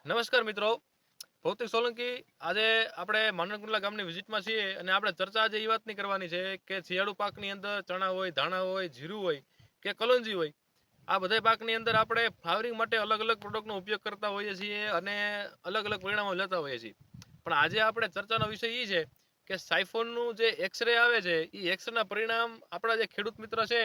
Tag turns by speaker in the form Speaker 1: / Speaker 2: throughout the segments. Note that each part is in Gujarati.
Speaker 1: નમસ્કાર મિત્રો, ભૌતિક સોલંકી. આજે આપણે માનવકુંડલા ગામની વિઝિટમાં છીએ અને આપણે ચર્ચા આજે એ વાતની કરવાની છે કે શિયાળુ પાકની અંદર ચણા હોય, ધાણા હોય, જીરું હોય કે કલોંજી હોય, આ બધા પાકની અંદર આપણે ફ્લાવરિંગ માટે અલગ અલગ પ્રોડક્ટનો ઉપયોગ કરતા હોઈએ છીએ અને અલગ અલગ પરિણામો લેતા હોઈએ છીએ. પણ આજે આપણે ચર્ચાનો વિષય એ છે કે સાયફોનનું જે એક્સરે આવે છે એ એક્સરેના પરિણામ આપણા જે ખેડૂત મિત્ર છે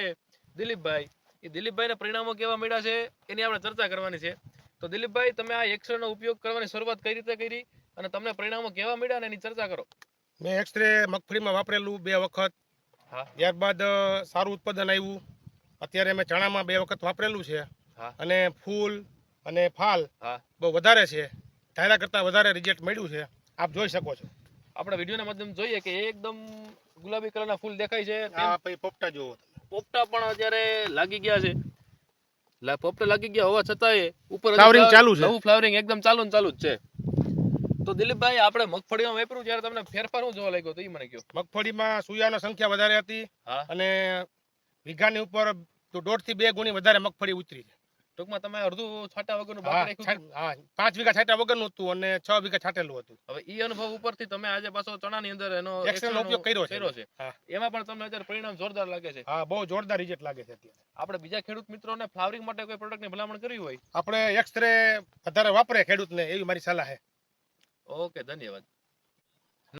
Speaker 1: દિલીપભાઈ, એ દિલીપભાઈના પરિણામો કેવા મળ્યા છે એની આપણે ચર્ચા કરવાની છે. તો દિલીપભાઈ, તમે આ એક્સરેનો ઉપયોગ કરવાની શરૂઆત કઈ રીતે કરી અને તમને પરિણામો કેવા મળ્યા એની ચર્ચા કરો.
Speaker 2: મેં એક્સરે મગફળીમાં વાપરેલું 2 વખત.
Speaker 1: હા.
Speaker 2: ત્યારબાદ સારું ઉત્પાદન આવ્યું. અત્યારે મેં ચણામાં 2 વખત વાપરેલું છે.
Speaker 1: હા.
Speaker 2: અને ફૂલ અને ફાલ
Speaker 1: હા.
Speaker 2: બહુ વધારે છે. ધાર્યા કરતાં વધારે રિઝલ્ટ મળ્યું છે. આપ જોઈ શકો છો.
Speaker 1: આપણે વિડીયોના માધ્યમ જોઈએ કે એકદમ ગુલાબી કલરના ફૂલ દેખાય છે.
Speaker 2: આ પછી પોપટા જુઓ.
Speaker 1: પોપટા પણ અત્યારે લાગી ગયા છે. પોપટા લાગી ગયા હોવા છતાંય ઉપર
Speaker 2: ફ્લાવરિંગ ચાલુ છે.
Speaker 1: નવું ફ્લાવરિંગ એકદમ ચાલુ જ છે. તો દિલીપભાઈ, આપણે મગફળીમાં વાપર્યું ત્યારે તમને ફેરફાર શું જોવા લાગ્યો તો એ મને કહો.
Speaker 2: મગફળીમાં સુયાની સંખ્યા વધારે હતી.
Speaker 1: હા.
Speaker 2: અને વીઘાની ઉપર 1.5 થી 2 ગુણી વધારે મગફળી ઉતરી છે.
Speaker 1: ટૂંકમાં તમે અડધું છાંટા વગરનું બાકી રાખ્યું.
Speaker 2: હા, 5 વીઘા છાંટા વગરનું હતું અને 6 વીઘા છાંટેલું હતું.
Speaker 1: હવે એ અનુભવ ઉપરથી તમે આજે પાછો ચણાની અંદર એનો
Speaker 2: એક્સરેનો ઉપયોગ કર્યો છે.
Speaker 1: એમાં પણ તમને અત્યારે પરિણામ જોરદાર લાગે છે.
Speaker 2: હા, બહુ જોરદાર રિઝલ્ટ લાગે છે અત્યારે.
Speaker 1: આપણે બીજા ખેડૂત મિત્રોને ફ્લાવરિંગ માટે કોઈ પ્રોડક્ટની ભલામણ કરવી હોય,
Speaker 2: આપણે એક્સરે વધારે વાપરે ખેડૂતને એવી મારી સલાહ છે.
Speaker 1: ઓકે, ધન્યવાદ.